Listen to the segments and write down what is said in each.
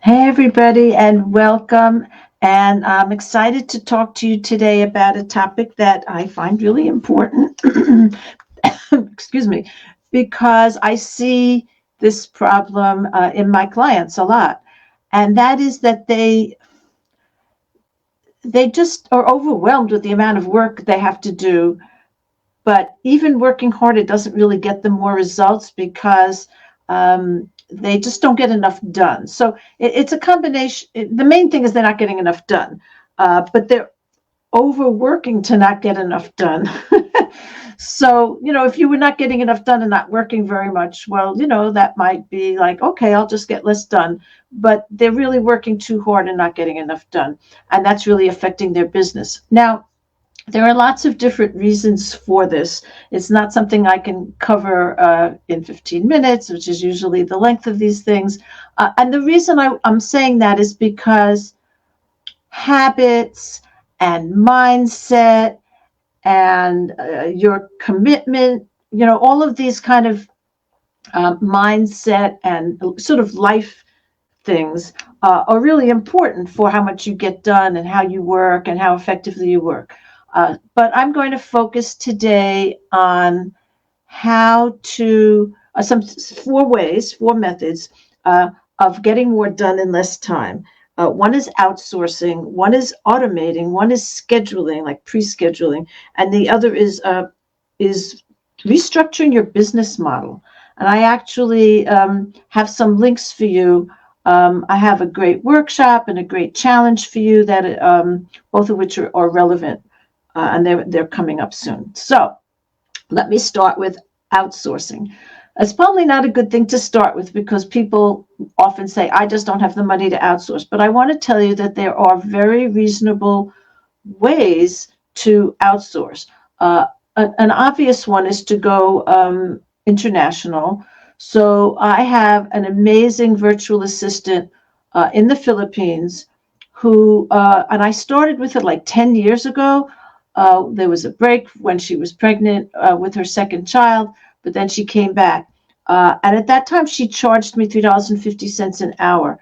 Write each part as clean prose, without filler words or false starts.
Hey, everybody, and welcome. And I'm excited to talk to you today about a topic that I find really important. Excuse me, because I see this problem in my clients a lot. And that is that they just are overwhelmed with the amount of work they have to do. But even working hard, it doesn't really get them more results because they just don't get enough done. So it's a combination. The main thing is they're not getting enough done, but they're overworking to not get enough done. So, if you were not getting enough done and not working very much, well, that might be like, okay, I'll just get less done. But they're really working too hard and not getting enough done. And that's really affecting their business. Now, there are lots of different reasons for this. It's not something I can cover in 15 minutes, which is usually the length of these things. And the reason I'm saying that is because habits and mindset and your commitment, all of these kind of mindset and sort of life things are really important for how much you get done and how you work and how effectively you work. But I'm going to focus today on how to, four methods of getting more done in less time. One is outsourcing, one is automating, one is scheduling, like pre-scheduling, and the other is restructuring your business model. And I actually have some links for you. I have a great workshop and a great challenge for you that both of which are relevant, and they're coming up soon. So let me start with outsourcing. It's probably not a good thing to start with because people often say, I just don't have the money to outsource. But I want to tell you that there are very reasonable ways to outsource. An obvious one is to go international. So I have an amazing virtual assistant in the Philippines who, and I started with it like 10 years ago. There was a break when she was pregnant with her second child, but then she came back. And at that time, she charged me $3.50 an hour.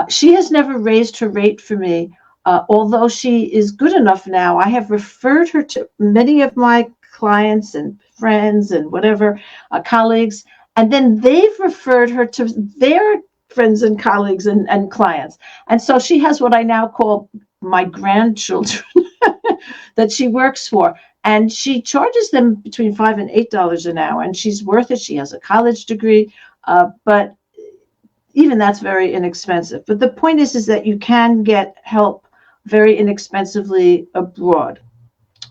She has never raised her rate for me, although she is good enough now. I have referred her to many of my clients and friends and whatever, colleagues, and then they've referred her to their friends and colleagues and clients. And so she has what I now call my grandchildren that she works for. And she charges them between $5 and $8 an hour, and she's worth it. She has a college degree, but even that's very inexpensive. But the point is that you can get help very inexpensively abroad.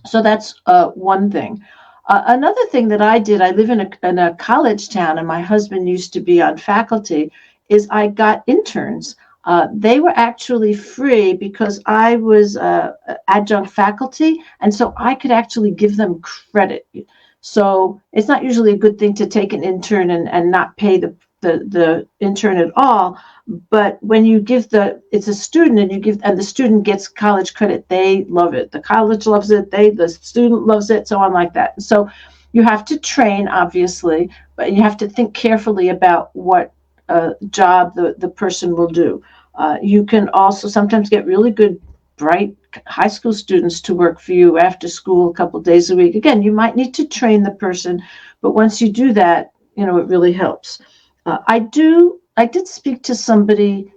So that's one thing. Another thing that I did, I live in a college town, and my husband used to be on faculty, is I got interns. They were actually free because I was adjunct faculty, and so I could actually give them credit. So it's not usually a good thing to take an intern and not pay the intern at all. But when you give it's a student and the student gets college credit, they love it. The college loves it, the student loves it, so on like that. So you have to train, obviously, but you have to think carefully about what job the person will do. You can also sometimes get really good, bright high school students to work for you after school a couple days a week. Again, you might need to train the person, but once you do that, it really helps. I did speak to somebody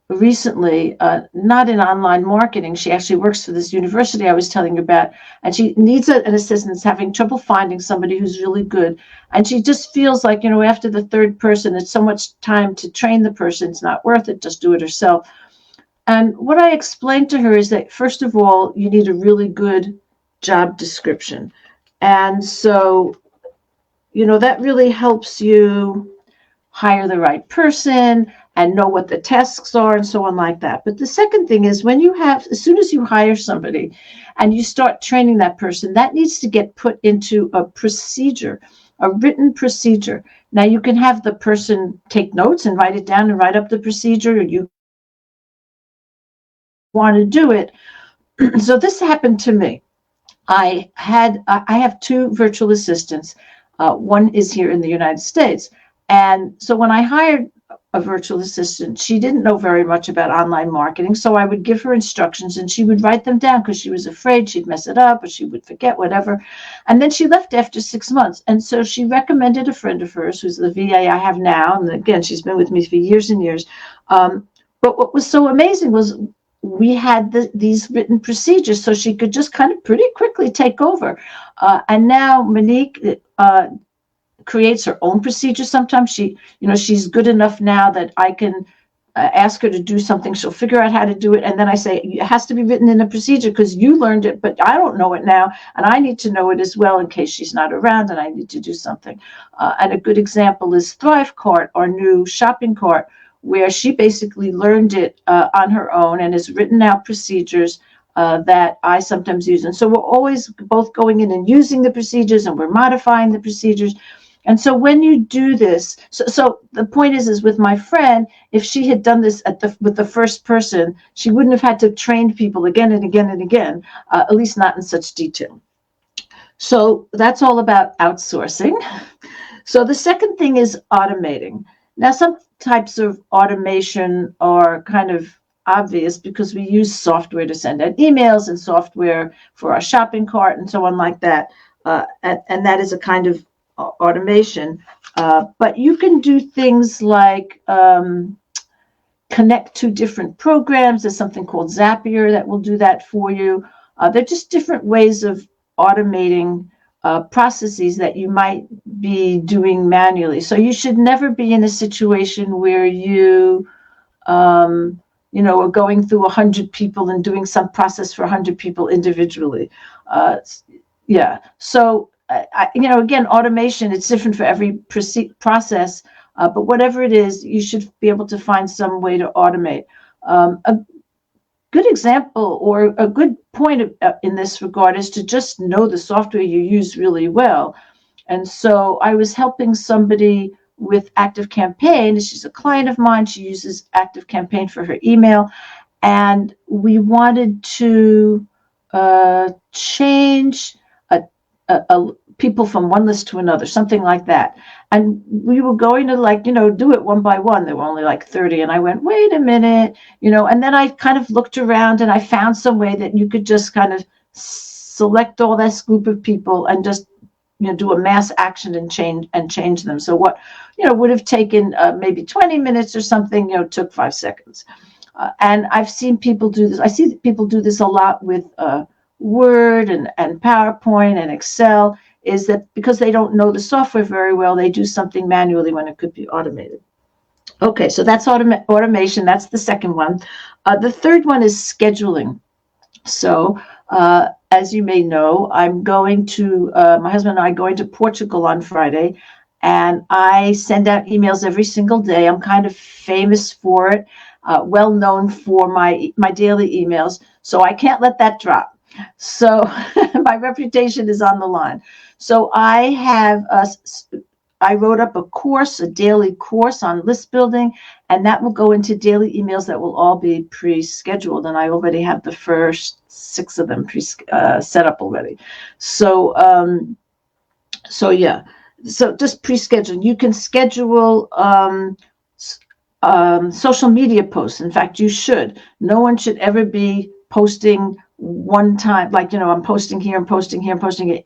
recently, not in online marketing. She actually works for this university I was telling you about, and she needs an assistant, having trouble finding somebody who's really good. And she just feels like, after the third person, it's so much time to train the person. It's not worth it. Just do it herself. And what I explained to her is that, first of all, you need a really good job description. And so, that really helps you hire the right person and know what the tasks are and so on like that. But the second thing is as soon as you hire somebody and you start training that person, that needs to get put into a procedure, a written procedure. Now you can have the person take notes and write it down and write up the procedure, or you want to do it. So this happened to me. I have two virtual assistants. One is here in the United States. And so when I hired a virtual assistant. She didn't know very much about online marketing, so I would give her instructions and she would write them down because she was afraid she'd mess it up or she would forget, whatever. And then she left after 6 months. And so she recommended a friend of hers, who's the VA I have now. And again, she's been with me for years and years. But what was so amazing was we had these written procedures, so she could just kind of pretty quickly take over. And now Monique creates her own procedures. Sometimes she's good enough now that I can ask her to do something. She'll figure out how to do it. And then I say, it has to be written in a procedure because you learned it, but I don't know it now. And I need to know it as well in case she's not around and I need to do something. And a good example is Thrive Cart, our new shopping cart, where she basically learned it on her own and has written out procedures that I sometimes use. And so we're always both going in and using the procedures and we're modifying the procedures. And so when you do this, so the point is with my friend, if she had done this with the first person, she wouldn't have had to train people again and again and again, at least not in such detail. So that's all about outsourcing. So the second thing is automating. Now, some types of automation are kind of obvious because we use software to send out emails and software for our shopping cart and so on like that. And that is a kind of automation. But you can do things like connect to different programs. There's something called Zapier that will do that for you. They're just different ways of automating processes that you might be doing manually. So you should never be in a situation where you are going through 100 people and doing some process for 100 people individually. So again, automation, it's different for every process, but whatever it is, you should be able to find some way to automate. A good example or a good point in this regard is to just know the software you use really well. And so I was helping somebody with ActiveCampaign. She's a client of mine. She uses ActiveCampaign for her email. And we wanted to change people from one list to another, something like that. And we were going to do it one by one. There were only 30. And I went, wait a minute, and then I kind of looked around and I found some way that you could just kind of select all this group of people and just, do a mass action and change them. So what, would have taken maybe 20 minutes or something, took 5 seconds. And I've seen people do this. I see people do this a lot with Word and PowerPoint and Excel, is that because they don't know the software very well, they do something manually when it could be automated. Okay, so that's automation. That's the second one. The third one is scheduling. So as you may know, I'm going to, my husband and I are going to Portugal on Friday, and I send out emails every single day. I'm kind of famous for it, well known for my daily emails, so I can't let that drop. So my reputation is on the line. So I wrote up a daily course on list building, and that will go into daily emails that will all be pre-scheduled. And I already have the first 6 of them set up already. So just pre-scheduling. You can schedule social media posts. In fact, you should. No one should ever be posting one time, I'm posting here, I'm posting here, I'm posting it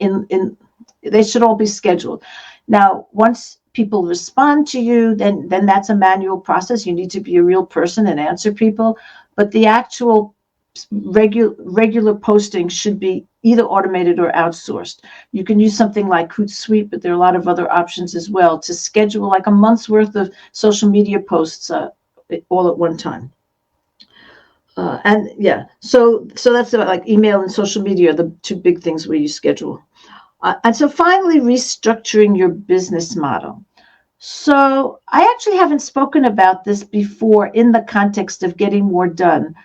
they should all be scheduled. Now, once people respond to you, then that's a manual process. You need to be a real person and answer people. But the actual regular posting should be either automated or outsourced. You can use something like Hootsuite, but there are a lot of other options as well to schedule a month's worth of social media posts all at one time. So that's about email and social media are the 2 big things where you schedule. And so finally, restructuring your business model. So I actually haven't spoken about this before in the context of getting more done.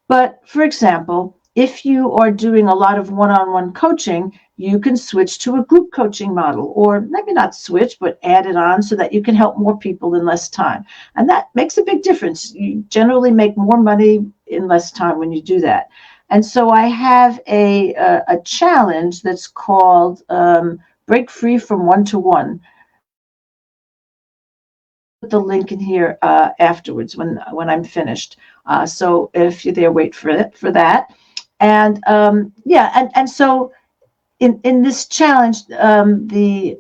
But for example, if you are doing a lot of one-on-one coaching, you can switch to a group coaching model, or maybe not switch, but add it on so that you can help more people in less time. And that makes a big difference. You generally make more money in less time when you do that. And so I have a challenge that's called Break Free from One-to-One. the link in here afterwards when I'm finished. So if you're there, wait for that. And and so in this challenge, the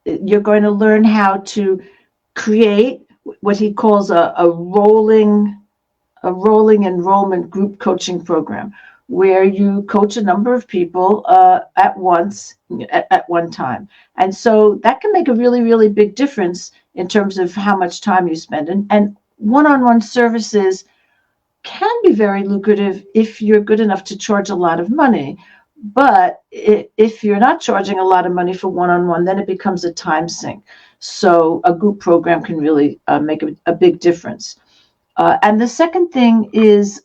you're going to learn how to create what he calls a rolling enrollment group coaching program, where you coach a number of people at once at one time. And so that can make a really, really big difference in terms of how much time you spend. And one-on-one services can be very lucrative if you're good enough to charge a lot of money. But if you're not charging a lot of money for one-on-one, then it becomes a time sink. So a group program can really make a big difference. And the second thing is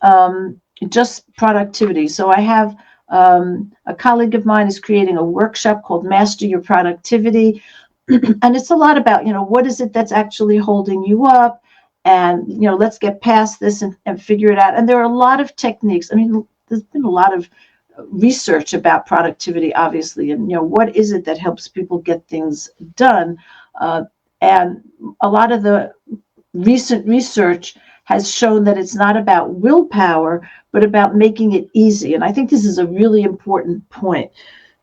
just productivity. So I have a colleague of mine is creating a workshop called Master Your Productivity. And it's a lot about, what is it that's actually holding you up? And, let's get past this and figure it out. And there are a lot of techniques. I mean, there's been a lot of research about productivity, obviously. And, what is it that helps people get things done? And a lot of the recent research has shown that it's not about willpower, but about making it easy. And I think this is a really important point.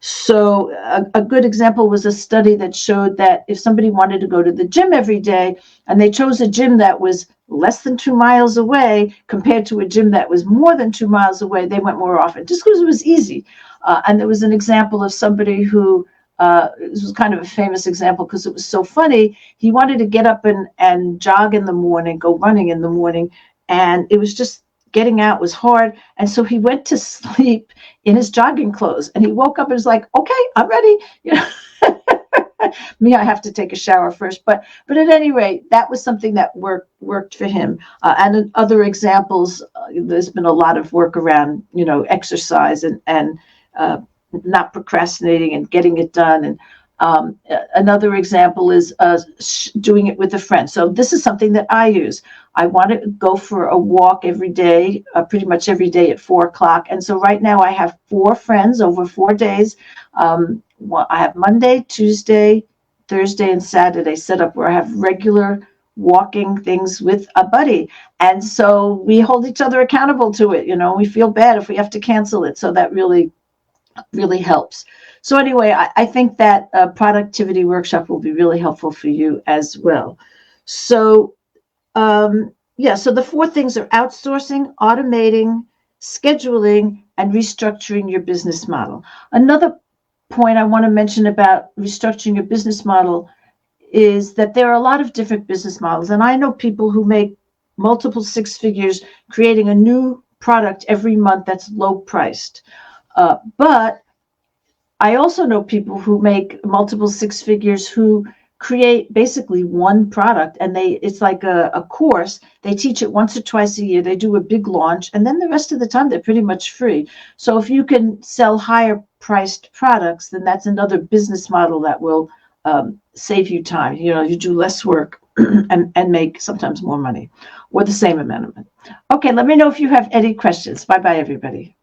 So a good example was a study that showed that if somebody wanted to go to the gym every day and they chose a gym that was less than 2 miles away compared to a gym that was more than 2 miles away, they went more often just because it was easy. And there was an example of somebody who, this was kind of a famous example because it was so funny. He wanted to get up and jog in the morning, go running in the morning, and it was just getting out was hard. And so he went to sleep in his jogging clothes, and he woke up and was like, okay, I'm ready. Me, I have to take a shower first. But at any rate, that was something that worked for him. And in other examples, there's been a lot of work around, exercise and not procrastinating and getting it done. And another example is doing it with a friend. So this is something that I use. I want to go for a walk every day, pretty much every day at 4:00. And so right now I have 4 friends over 4 days. I have Monday, Tuesday, Thursday, and Saturday set up where I have regular walking things with a buddy. And so we hold each other accountable to it. We feel bad if we have to cancel it. So that really helps. So anyway, I think that a productivity workshop will be really helpful for you as well. So so the 4 things are outsourcing, automating, scheduling, and restructuring your business model. Another point I want to mention about restructuring your business model is that there are a lot of different business models. And I know people who make multiple 6 figures creating a new product every month that's low priced. But I also know people who make multiple 6 figures who create basically one product, and it's like a course. They teach it once or twice a year. They do a big launch, and then the rest of the time they're pretty much free. So if you can sell higher priced products, then that's another business model that will save you time. You do less work and make sometimes more money or the same amount of money. Okay, let me know if you have any questions. Bye-bye, everybody.